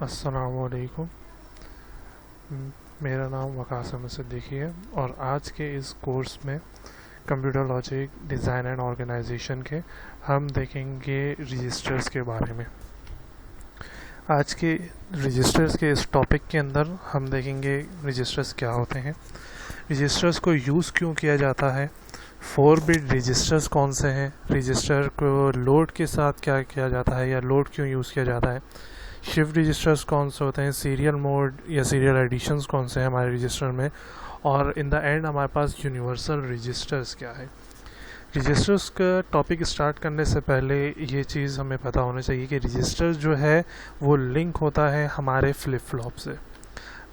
अस्सलामुअलैकुम। मेरा नाम वकास अहमद सिद्दीकी है और आज के इस कोर्स में computer logic design and organisation के हम देखेंगे रजिस्टर्स के बारे में। आज के रजिस्टर्स के इस टॉपिक के अंदर हम देखेंगे रजिस्टर्स क्या होते हैं, रजिस्टर्स को यूज़ क्यों किया जाता है, 4 बिट रजिस्टर्स कौन से हैं, रजिस्टर को लोड के साथ क्या किया जाता है या लोड क्यों यूज़ किया जाता है, शिफ्ट रजिस्टर्स कौन से होते हैं, सीरियल मोड या सीरियल एडिशंस कौन से हैं हमारे रजिस्टर में, और इन द एंड हमारे पास यूनिवर्सल रजिस्टर्स क्या है। रजिस्टर्स का टॉपिक स्टार्ट करने से पहले ये चीज़ हमें पता होना चाहिए कि रजिस्टर्स जो है वो लिंक होता है हमारे फ्लिप फ्लॉप से।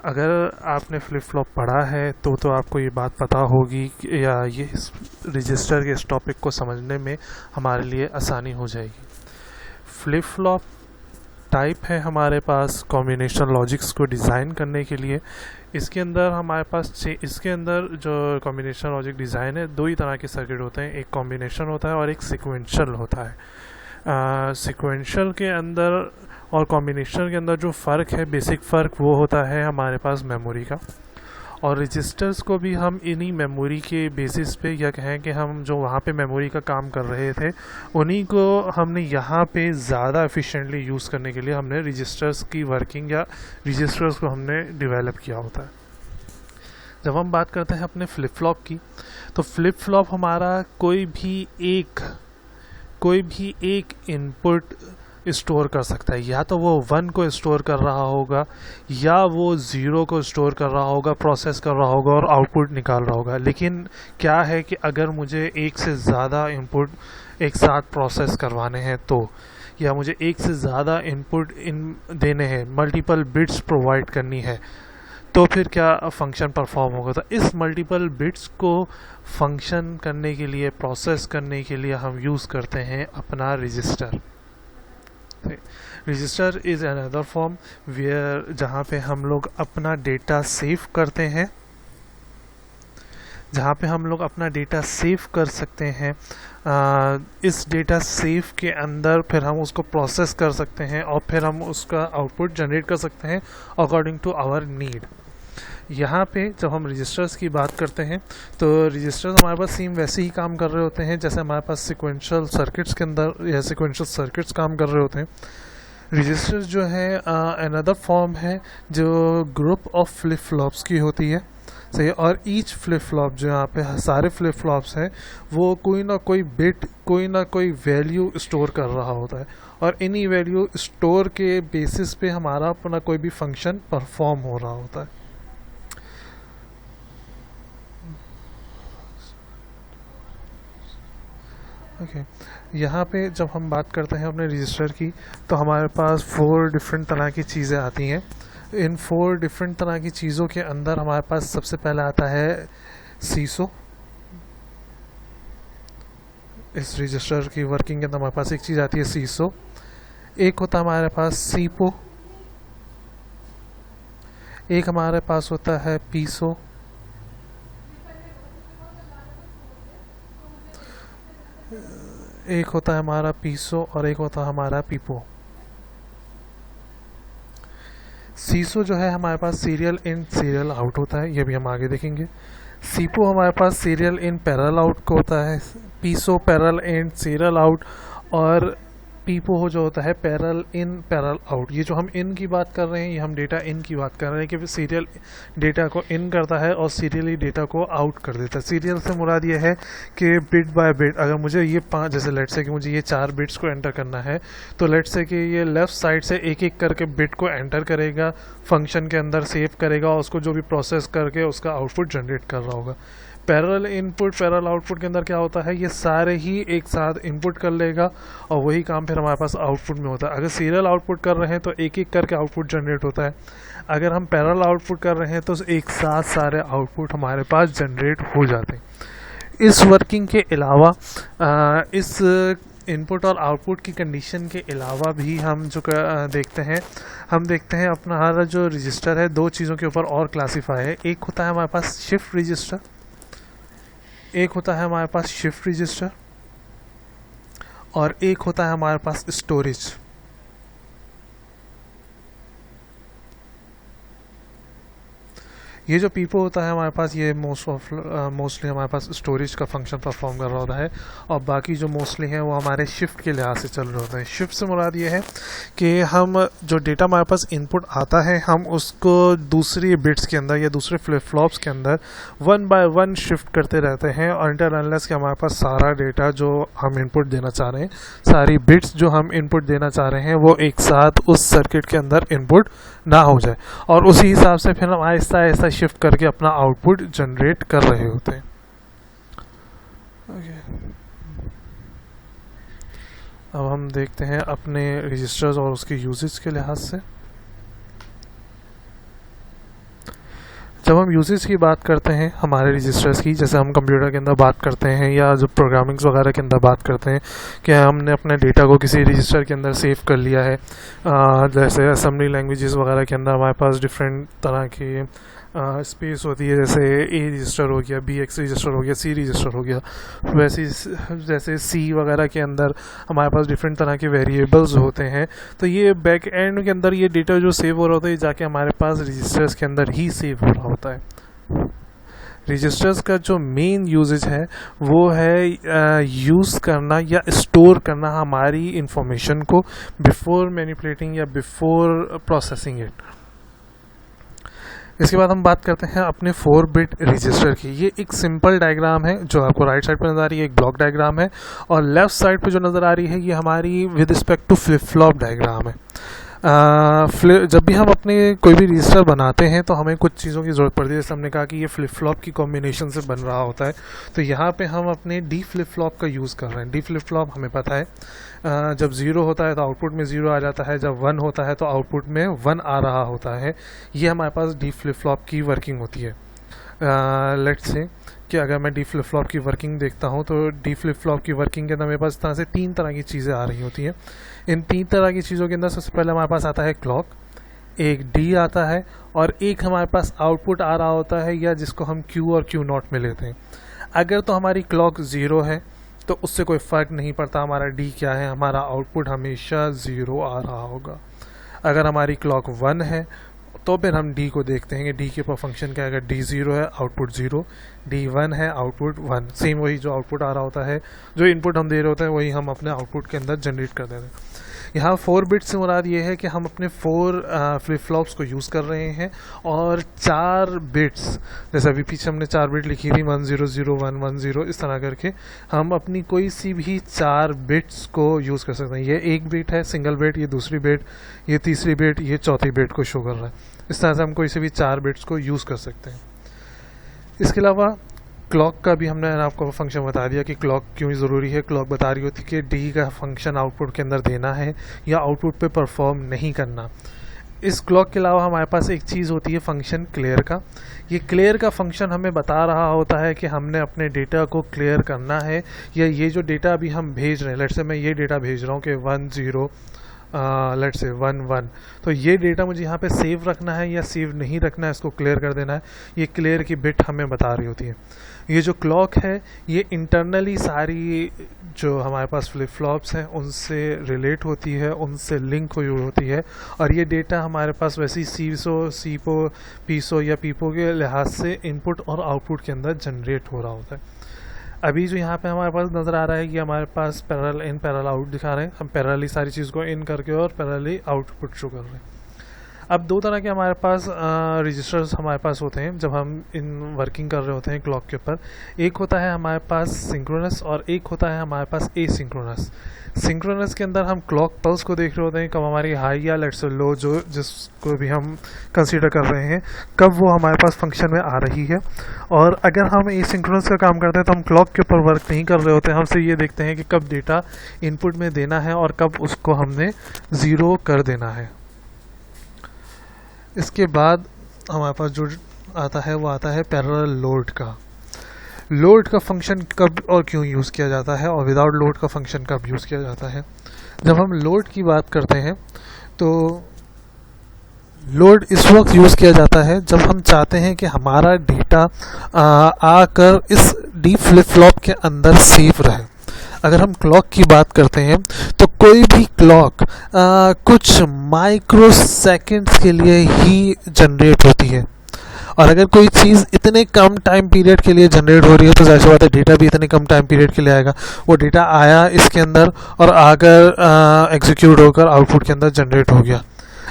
अगर आपने फ्लिप फ्लॉप पढ़ा है तो आपको ये बात पता होगी या ये रजिस्टर के इस टॉपिक को समझने में हमारे लिए आसानी हो जाएगी। फ्लिप फ्लॉप टाइप है हमारे पास कॉम्बिनेशन लॉजिक्स को डिज़ाइन करने के लिए। इसके अंदर हमारे पास इसके अंदर जो कॉम्बिनेशन लॉजिक डिज़ाइन है, 2 ही तरह के सर्किट होते हैं, एक कॉम्बिनेशन होता है और एक सिक्वेंशियल होता है। सिक्वेंशियल के अंदर और कॉम्बिनेशन के अंदर जो फ़र्क है, बेसिक फ़र्क वो होता है हमारे पास मेमोरी का, और रजिस्टर्स को भी हम इन्हीं मेमोरी के बेसिस पे या कहें कि हम जो वहाँ पे मेमोरी का काम कर रहे थे उन्हीं को हमने यहाँ पे ज़्यादा एफिशिएंटली यूज़ करने के लिए हमने रजिस्टर्स की वर्किंग या रजिस्टर्स को हमने डेवलप किया होता है। जब हम बात करते हैं अपने फ्लिप फ्लॉप की, तो फ्लिप फ्लॉप हमारा कोई भी एक इनपुट स्टोर कर सकता है, या तो वो 1 को स्टोर कर रहा होगा या वो 0 को स्टोर कर रहा होगा, प्रोसेस कर रहा होगा और आउटपुट निकाल रहा होगा। लेकिन क्या है कि अगर मुझे एक से ज़्यादा इनपुट एक साथ प्रोसेस करवाने हैं तो, या मुझे एक से ज़्यादा इनपुट देने हैं, मल्टीपल बिट्स प्रोवाइड करनी है, तो फिर क्या फंक्शन परफॉर्म होगा। तो इस मल्टीपल बिट्स को फंक्शन करने के लिए, प्रोसेस करने के लिए हम यूज़ करते हैं अपना register. Register is another form where जहाँ पे हम लोग अपना डेटा सेव करते हैं, जहाँ पे हम लोग अपना डेटा सेव कर सकते हैं। इस डेटा सेव के अंदर फिर हम उसको प्रोसेस कर सकते हैं और फिर हम उसका आउटपुट जनरेट कर सकते हैं अकॉर्डिंग टू आवर नीड। यहाँ पे जब हम रजिस्टर्स की बात करते हैं तो रजिस्टर्स हमारे पास सेम वैसे ही काम कर रहे होते हैं जैसे हमारे पास सिक्वेंशियल सर्किट्स के अंदर या सिक्वेंशियल सर्किट्स काम कर रहे होते हैं। रजिस्टर्स जो है अनदर फॉर्म है जो ग्रुप ऑफ फ्लिप फ्लॉप्स की होती है, सही। और ईच फ्लिप फ्लॉप जो यहाँ पे सारे फ्लिप फ्लॉप्स हैं वो कोई ना कोई बिट, कोई ना कोई वैल्यू स्टोर कर रहा होता है, और इन्हीं वैल्यू स्टोर के बेसिस पे हमारा अपना कोई भी फंक्शन परफॉर्म हो रहा होता है। ओके यहाँ पे जब हम बात करते हैं अपने रजिस्टर की तो हमारे पास 4 डिफरेंट तरह की चीज़ें आती हैं। इन 4 डिफरेंट तरह की चीज़ों के अंदर हमारे पास सबसे पहला आता है सीसो। इस रजिस्टर की वर्किंग के अंदर हमारे पास एक चीज़ आती है सीसो, एक होता है हमारे पास सीपो, एक हमारे पास होता है पीसो, एक होता है हमारा पीसो और एक होता है हमारा पीपो। सीसो जो है हमारे पास सीरियल इन सीरियल आउट होता है, ये भी हम आगे देखेंगे। सीपो हमारे पास सीरियल इन पैरेलल आउट को होता है, पीसो पैरेलल इन सीरियल आउट, और पीपो जो होता है पैरेलल इन पैरेलल आउट। ये जो हम इन की बात कर रहे हैं ये हम डेटा इन की बात कर रहे हैं कि सीरियल डेटा को इन करता है और सीरियली डेटा को आउट कर देता है। सीरियल से मुराद ये है कि बिट बाय बिट, अगर मुझे ये 5 जैसे लेट से कि मुझे ये 4 बिट्स को एंटर करना है तो लेट से कि ये लेफ़्ट साइड से एक एक करके बिट को एंटर करेगा, फंक्शन के अंदर सेव करेगा और उसको जो भी प्रोसेस करके उसका आउटपुट जनरेट कर रहा होगा। पैरेलल इनपुट पैरेलल आउटपुट के अंदर क्या होता है, ये सारे ही एक साथ इनपुट कर लेगा और वही काम फिर हमारे पास आउटपुट में होता है। अगर सीरियल आउटपुट कर रहे हैं तो एक एक करके आउटपुट जनरेट होता है, अगर हम पैरेलल आउटपुट कर रहे हैं तो एक साथ सारे आउटपुट हमारे पास जनरेट हो जाते हैं। इस वर्किंग के अलावा इस इनपुट और आउटपुट की कंडीशन के अलावा भी हम जो देखते हैं अपना हमारा जो रजिस्टर है 2 चीज़ों के ऊपर और क्लासीफाई है। एक होता है हमारे पास शिफ्ट रजिस्टर, एक होता है हमारे पास शिफ्ट रजिस्टर, और एक होता है हमारे पास स्टोरेज। ये जो पीपो होता है हमारे पास, ये मोस्टली हमारे पास स्टोरेज का फंक्शन परफॉर्म कर रहा होता है, और बाकी जो मोस्टली हैं वो हमारे शिफ्ट के लिहाज से चल रहे होते हैं। शिफ्ट से मुराद ये है कि हम जो डेटा हमारे पास इनपुट आता है हम उसको दूसरी बिट्स के अंदर या दूसरे फ्लिप फ्लॉप्स के अंदर 1 बाय 1 शिफ्ट करते रहते हैं, और अनटिल अनलेस कि हमारे पास सारा डेटा जो हम इनपुट देना चाह रहे हैं, सारी बिट्स जो हम इनपुट देना चाह रहे हैं वो एक साथ उस सर्किट के अंदर इनपुट ना हो जाए, और उसी हिसाब से फिर हम आहिस्ता आहिस्ता शिफ्ट करके अपना आउटपुट जनरेट कर रहे होते हैं। अब हम देखते हैं अपने रजिस्टर्स और उसके यूजेज के लिहाज से। जब हम यूजेज की बात करते हैं हमारे रजिस्टर्स की, जैसे हम कंप्यूटर के अंदर बात करते हैं या जो प्रोग्रामिंग्स वगैरह के अंदर बात करते हैं कि हमने अपने डेटा को किसी रजिस्टर के अंदर सेव कर लिया है, जैसे असेंबली लैंग्वेजेस वगैरह के अंदर हमारे पास डिफरेंट तरह की स्पेस होती है, जैसे ए रजिस्टर हो गया, बी एक्स रजिस्टर हो गया, सी रजिस्टर हो गया, वैसे जैसे सी वगैरह के अंदर हमारे पास डिफरेंट तरह के वेरिएबल्स होते हैं। तो ये बैक एंड के अंदर ये डेटा जो सेव हो रहा होता है जाके हमारे पास रजिस्टर्स के अंदर ही सेव हो रहा होता है। रजिस्टर्स का जो मेन यूजेज है वो है यूज़ करना या स्टोर करना हमारी इंफॉर्मेशन को बिफोर मैनिपुलेटिंग या बिफोर प्रोसेसिंग इट। इसके बाद हम बात करते हैं अपने 4 बिट रजिस्टर की। ये एक सिंपल डायग्राम है जो आपको राइट साइड पर नज़र आ रही है, एक ब्लॉक डायग्राम है, और लेफ्ट साइड पे जो नज़र आ रही है ये हमारी with respect to flip flop diagram है। जब भी हम अपने कोई भी रजिस्टर बनाते हैं तो हमें कुछ चीज़ों की ज़रूरत पड़ती है, जैसे हमने कहा कि ये फ्लिप फ्लॉप की कॉम्बिनेशन से बन रहा होता है, तो यहाँ पे हम अपने डी फ्लिप फ्लॉप का यूज़ कर रहे हैं। डी फ्लिप फ्लॉप हमें पता है जब 0 होता है तो आउटपुट में 0 आ जाता है, जब 1 होता है तो आउटपुट में 1 आ रहा होता है। ये हमारे पास डी फ्लिप फ्लॉप की वर्किंग होती है। लेट्स से कि अगर मैं डी फ्लिप फ्लॉप की वर्किंग देखता हूँ तो डी फ्लिप फ्लॉप की वर्किंग के अंदर मेरे पास इस तरह से 3 तरह की चीज़ें आ रही होती हैं। इन 3 तरह की चीज़ों के अंदर सबसे पहले हमारे पास आता है क्लॉक, एक डी आता है, और एक हमारे पास आउटपुट आ रहा होता है या जिसको हम क्यू और क्यू नॉट में लेते हैं। अगर तो हमारी क्लॉक 0 है तो उससे कोई फ़र्क नहीं पड़ता हमारा डी क्या है, हमारा आउटपुट हमेशा 0 आ रहा होगा। अगर हमारी क्लॉक 1 है तो फिर हम डी को देखते हैं कि डी के ऊपर फंक्शन क्या है। अगर डी 0 है आउटपुट 0, डी 1 है आउटपुट 1, सेम वही जो आउटपुट आ रहा होता है, जो इनपुट हम दे रहे होते हैं वही हम अपने आउटपुट के अंदर जनरेट कर देते हैं। यहाँ 4 बिट्स से मुराद ये है कि हम अपने 4 फ्लिप फ्लॉप्स को यूज़ कर रहे हैं, और 4 बिट्स, जैसे अभी पीछे हमने 4 बिट लिखी थी 100110, इस तरह करके हम अपनी कोई सी भी 4 बिट्स को यूज़ कर सकते हैं। ये एक बिट है सिंगल बिट, ये दूसरी बिट, ये तीसरी बिट, ये चौथी बिट को शो कर रहा है। इस तरह से हम कोई से भी 4 बिट्स को यूज़ कर सकते हैं। इसके अलावा क्लॉक का भी हमने आपको फंक्शन बता दिया कि क्लॉक क्यों ज़रूरी है। क्लॉक बता रही होती है कि डी का फंक्शन आउटपुट के अंदर देना है या आउटपुट पे परफॉर्म नहीं करना। इस क्लॉक के अलावा हमारे पास एक चीज़ होती है फंक्शन क्लियर का। ये क्लियर का फंक्शन हमें बता रहा होता है कि हमने अपने डेटा को क्लियर करना है, या ये जो डेटा अभी हम भेज रहे हैं, लेट्स से मैं ये डेटा भेज रहा हूँ कि 10 लेट्स से 11, तो ये डेटा मुझे यहाँ पे सेव रखना है या सेव नहीं रखना है, इसको क्लियर कर देना है। ये क्लियर की बिट हमें बता रही होती है। ये जो क्लॉक है ये इंटरनली सारी जो हमारे पास फ्लिप फ्लॉप्स हैं उनसे रिलेट होती है, उनसे लिंक हुई होती है, और ये डेटा हमारे पास वैसे ही सीपो पीसो या पीपो के लिहाज से इनपुट और आउटपुट के अंदर जनरेट हो रहा होता है। अभी जो यहाँ पे हमारे पास नज़र आ रहा है कि हमारे पास पैरेलल इन पैरेलल आउट दिखा रहे हैं, हम पैरेलली सारी चीज़ को इन करके और पैरेलली आउटपुट शो कर रहे हैं। अब 2 तरह के हमारे पास रजिस्टर्स हमारे पास होते हैं जब हम इन वर्किंग कर रहे होते हैं क्लॉक के ऊपर। एक होता है हमारे पास सिंक्रोनस और एक होता है हमारे पास एसिंक्रोनस। सिंक्रोनस के अंदर हम क्लॉक पल्स को देख रहे होते हैं, कब हमारी हाई या लेट्स से लो जो जिसको भी हम कंसीडर कर रहे हैं कब वो हमारे पास फंक्शन में आ रही है। और अगर हम एसिंक्रोनस का काम करते हैं तो हम क्लॉक के ऊपर वर्क नहीं कर रहे होते हैं, हम सिर्फ ये देखते हैं कि कब डेटा इनपुट में देना है और कब उसको हमने 0 कर देना है। इसके बाद हमारे पास जो आता है वो आता है पैरेलल लोड का। लोड का फंक्शन कब और क्यों यूज़ किया जाता है और विदाउट लोड का फंक्शन कब यूज़ किया जाता है। जब हम लोड की बात करते हैं तो लोड इस वक्त यूज़ किया जाता है जब हम चाहते हैं कि हमारा डेटा आकर इस डी फ्लिप फ्लॉप के अंदर सेव रहे। अगर हम क्लॉक की बात करते हैं तो कोई भी क्लॉक कुछ माइक्रो सेकेंड्स के लिए ही जनरेट होती है, और अगर कोई चीज़ इतने कम टाइम पीरियड के लिए जनरेट हो रही है तो जाहिर सी बात है डेटा भी इतने कम टाइम पीरियड के लिए आएगा। वो डेटा आया इसके अंदर और आकर एग्जीक्यूट होकर आउटपुट के अंदर जनरेट हो गया।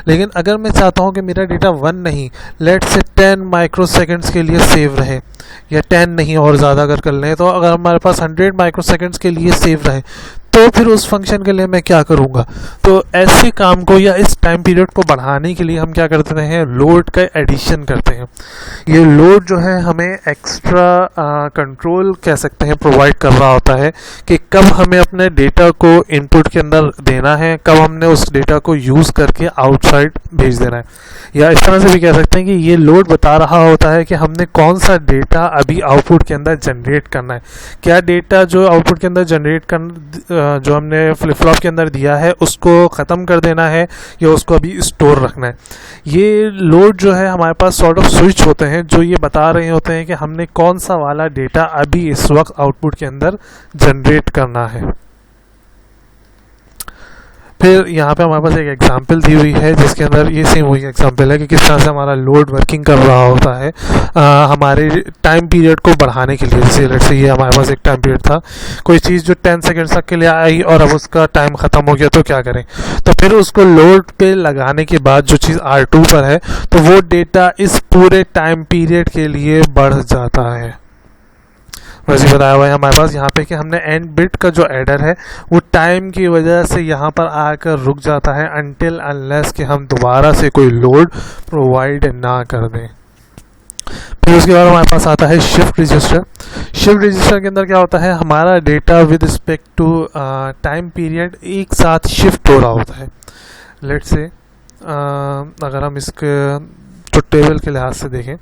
लेकिन अगर मैं चाहता हूँ कि मेरा डेटा 1 नहीं, लेट से 10 माइक्रो सेकेंड्स के लिए सेव रहे, या 10 नहीं और ज़्यादा अगर कर लें, तो अगर हमारे पास 100 माइक्रो सेकेंड्स के लिए सेव रहे तो फिर उस फंक्शन के लिए मैं क्या करूँगा? तो ऐसे काम को या इस टाइम पीरियड को बढ़ाने के लिए हम क्या करते हैं, लोड का एडिशन करते हैं। ये लोड जो है हमें एक्स्ट्रा कंट्रोल कह सकते हैं प्रोवाइड कर रहा होता है कि कब हमें अपने डेटा को इनपुट के अंदर देना है, कब हमने उस डेटा को यूज़ करके आउटसाइड भेज देना है। या इस तरह से भी कह सकते हैं कि ये लोड बता रहा होता है कि हमने कौन सा डेटा अभी आउटपुट के अंदर जनरेट करना है। क्या डेटा जो आउटपुट के अंदर जनरेट कर जो हमने फ्लिप फ्लॉप के अंदर दिया है उसको ख़त्म कर देना है या उसको अभी स्टोर रखना है। ये लोड जो है हमारे पास सॉर्ट ऑफ स्विच होते हैं जो ये बता रहे होते हैं कि हमने कौन सा वाला डेटा अभी इस वक्त आउटपुट के अंदर जनरेट करना है। फिर यहाँ पे हमारे पास एक एग्जांपल दी हुई है जिसके अंदर ये सेम वही एग्जांपल है कि किस तरह से हमारा लोड वर्किंग कर रहा होता है हमारे टाइम पीरियड को बढ़ाने के लिए। जैसे लेट्स से ये हमारे पास एक टाइम पीरियड था, कोई चीज़ जो 10 सेकेंड्स तक के लिए आई और अब उसका टाइम ख़त्म हो गया तो क्या करें? तो फिर उसको लोड पे लगाने के बाद जो चीज़ R2 पर है तो वो डेटा इस पूरे टाइम पीरियड के लिए बढ़ जाता है। वैसे बताया हुआ है हमारे पास यहाँ पे कि हमने एंड बिट का जो एडर है वो टाइम की वजह से यहाँ पर आकर रुक जाता है अनटिल अनलेस कि हम दोबारा से कोई लोड प्रोवाइड ना कर दें। फिर उसके बाद हमारे पास आता है शिफ्ट रजिस्टर। शिफ्ट रजिस्टर के अंदर क्या होता है, हमारा data with respect to time period एक साथ शिफ्ट हो रहा होता है। लेट्स से अगर हम इसके तो टेबल के लिहाज से देखें,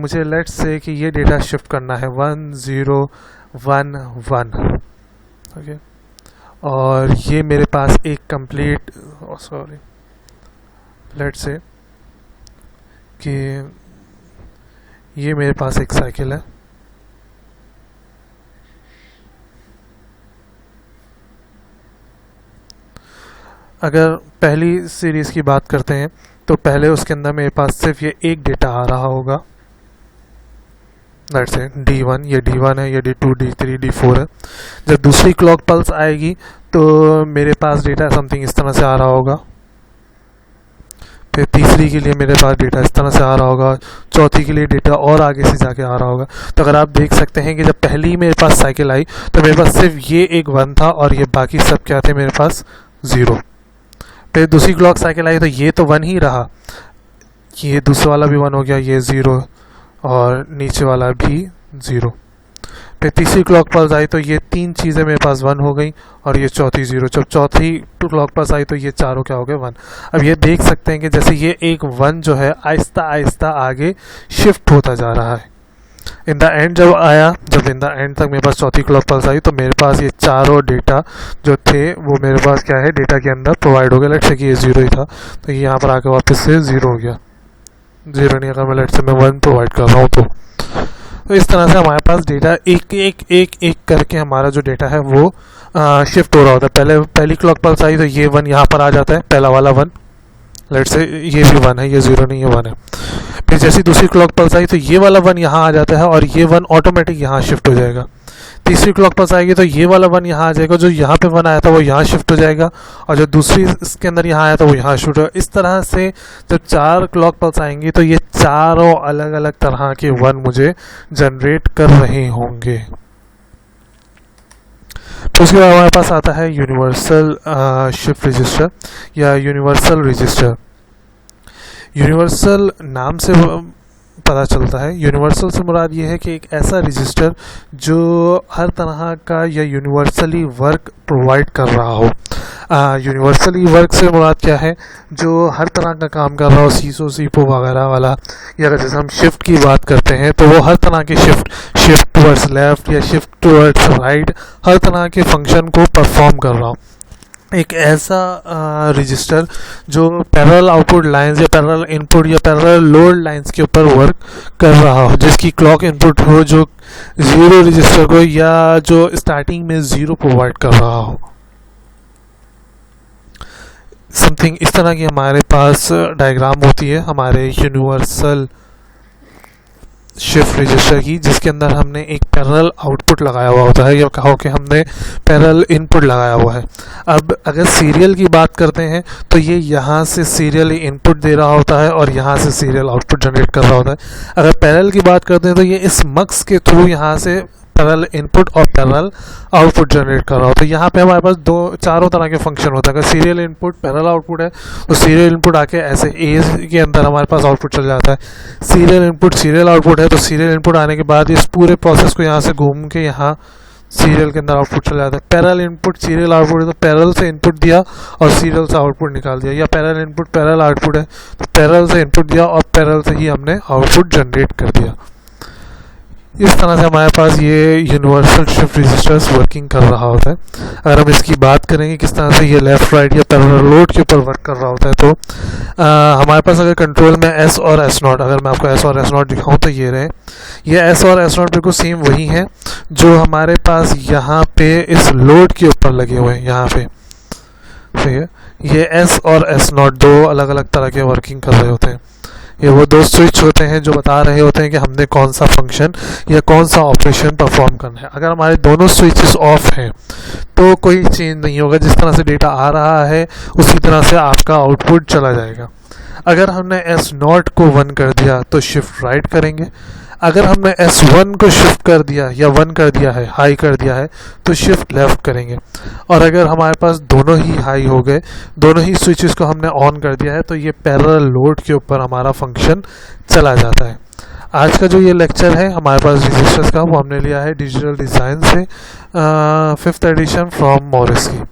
मुझे लेट्स से कि ये डेटा शिफ्ट करना है 1011, ओके, और ये मेरे पास एक कंप्लीट लेट्स से कि ये मेरे पास एक साइकिल है। अगर पहली सीरीज़ की बात करते हैं तो पहले उसके अंदर मेरे पास सिर्फ ये एक डेटा आ रहा होगा, लेट्स से D1, ये D1 है, ये D2, D3, D4 है। जब दूसरी क्लॉक पल्स आएगी तो मेरे पास डेटा समथिंग इस तरह से आ रहा होगा, फिर तीसरी के लिए मेरे पास डेटा इस तरह से आ रहा होगा, चौथी के लिए डेटा और आगे से जाके आ रहा होगा। तो अगर आप देख सकते हैं कि जब पहली मेरे पास साइकिल आई तो मेरे पास सिर्फ ये एक 1 था और ये बाकी सब क्या थे, मेरे पास 0। फिर दूसरी क्लॉक साइकिल आई तो ये तो 1 ही रहा, ये दूसरा वाला भी 1 हो गया, ये 0 और नीचे वाला भी 0। फिर तीसरी क्लॉक पल्स आई तो ये 3 चीज़ें मेरे पास 1 हो गई और ये चौथी 0। जब चौथी क्लॉक पल्स आई तो ये चारों क्या हो गए 1। अब ये देख सकते हैं कि जैसे ये एक 1 जो है आहिस्ता आहिस्ता आगे शिफ्ट होता जा रहा है। इन द एंड जब इन द एंड तक मेरे पास चौथी क्लॉक पल्स आई तो मेरे पास ये चारों डेटा जो थे वो मेरे पास क्या है, डेटा के अंदर प्रोवाइड हो गया। लेट्स से कि ये 0 ही था तो ये यहाँ पर आकर वापस से 0 हो गया, 0 नहीं, अगर मैं लेट्स से मैं 1 प्रोवाइड कर रहा हूँ तो इस तरह से हमारे पास डेटा एक करके हमारा जो डेटा है वो शिफ्ट हो रहा होता है। पहली क्लॉक पल्स आई तो ये 1 यहाँ पर आ जाता है, पहला वाला 1, लेट्स से ये भी 1 है, ये 0 नहीं है 1 है। फिर जैसी दूसरी क्लॉक पल्स आई तो ये वाला 1 यहाँ आ जाता है और ये 1 ऑटोमेटिक यहाँ शिफ्ट हो जाएगा। तीसरी क्लॉक पल्स आएगी तो ये वाला 1 यहाँ आ जाएगा, जो यहाँ पे 1 आया था वो यहाँ शिफ्ट हो जाएगा और जो दूसरी इसके अंदर यहाँ आया था वो यहाँ शिफ्ट होगा। इस तरह से जब 4 क्लॉक पल्स आएंगी तो ये चारों अलग अलग तरह के 1 मुझे जनरेट कर रहे होंगे। तो उसके बाद हमारे पास आता है यूनिवर्सल शिफ्ट रजिस्टर या यूनिवर्सल रजिस्टर। यूनिवर्सल नाम से पता चलता है, यूनिवर्सल से मुराद ये है कि एक ऐसा रजिस्टर जो हर तरह का या यूनिवर्सली वर्क प्रोवाइड कर रहा हो। यूनिवर्सली वर्क से मुराद क्या है, जो हर तरह का काम कर रहा हो, सीसो सीपो वगैरह वाला, या अगर जैसे हम शिफ्ट की बात करते हैं तो वो हर तरह के शिफ्ट टुवर्ड्स लेफ्ट या शिफ्ट टुवर्ड्स राइट, हर तरह के फंक्शन को परफॉर्म कर रहा हो। एक ऐसा रजिस्टर जो पैरेलल आउटपुट लाइंस या पैरेलल इनपुट या पैरेलल लोड लाइंस के ऊपर वर्क कर रहा हो, जिसकी क्लॉक इनपुट हो जो 0 रजिस्टर को या जो स्टार्टिंग में 0 प्रोवाइड कर रहा हो। समथिंग इस तरह की हमारे पास डायग्राम होती है हमारे यूनिवर्सल शिफ्ट रजिस्टर की, जिसके अंदर हमने एक पैरेलल आउटपुट लगाया हुआ होता है, या कहो कि हमने पैरेलल इनपुट लगाया हुआ है। अब अगर सीरियल की बात करते हैं तो ये यहाँ से सीरियल इनपुट दे रहा होता है और यहाँ से सीरियल आउटपुट जनरेट कर रहा होता है। अगर पैरेलल की बात करते हैं तो ये इस मक्स के थ्रू यहाँ से पैरेलल इनपुट और पैरेलल आउटपुट जनरेट कर रहा होता है। यहाँ पे हमारे पास चारों तरह के फंक्शन होता है। अगर सीरियल इनपुट पैरेलल आउटपुट है तो सीरियल इनपुट आके ऐसे ए के अंदर हमारे पास आउटपुट चल जाता है। सीरियल इनपुट सीरियल आउटपुट है तो सीरियल इनपुट आने के बाद इस पूरे प्रोसेस को यहाँ से घूम के यहाँ सीरियल के अंदर आउटपुट चला जाता है। पैरेलल इनपुट सीरियल आउटपुट है तो पैरेलल से इनपुट दिया और सीरियल से आउटपुट निकाल दिया, या पैरेलल इनपुट पैरेलल आउटपुट है तो पैरेलल से इनपुट दिया और पैरेलल से ही हमने आउटपुट जनरेट कर दिया। इस तरह से हमारे पास ये यूनिवर्सल शिफ्ट रजिस्टर्स वर्किंग कर रहा होता है। अगर हम इसकी बात करेंगे किस तरह से ये लेफ़्ट राइट या पैरेलल लोड के ऊपर वर्क कर रहा होता है, तो हमारे पास अगर कंट्रोल में एस और एस नॉट, अगर मैं आपको एस और एस नॉट दिखाऊँ तो ये रहे, ये एस और एस नॉट बिल्कुल सेम वही है जो हमारे पास यहाँ पे इस लोड के ऊपर लगे हुए हैं। यहाँ पे ठीक है, ये एस और एस नॉट दो अलग अलग तरह के वर्किंग कर रहे होते हैं। ये वो दो स्विच होते हैं जो बता रहे होते हैं कि हमने कौन सा फंक्शन या कौन सा ऑपरेशन परफॉर्म करना है। अगर हमारे दोनों स्विचेस ऑफ हैं तो कोई चेंज नहीं होगा, जिस तरह से डेटा आ रहा है उसी तरह से आपका आउटपुट चला जाएगा। अगर हमने एस नॉट को 1 कर दिया तो शिफ्ट राइट करेंगे, अगर हमने S1 को शिफ्ट कर दिया या 1 कर दिया है, हाई कर दिया है, तो शिफ्ट लेफ्ट करेंगे। और अगर हमारे पास दोनों ही हाई हो गए, दोनों ही स्विचेस को हमने ऑन कर दिया है, तो ये पैरेलल लोड के ऊपर हमारा फंक्शन चला जाता है। आज का जो ये लेक्चर है हमारे पास रजिस्टर्स का, वो हमने लिया है डिजिटल डिज़ाइन से 5th एडिशन फ्रॉम मॉरिस की।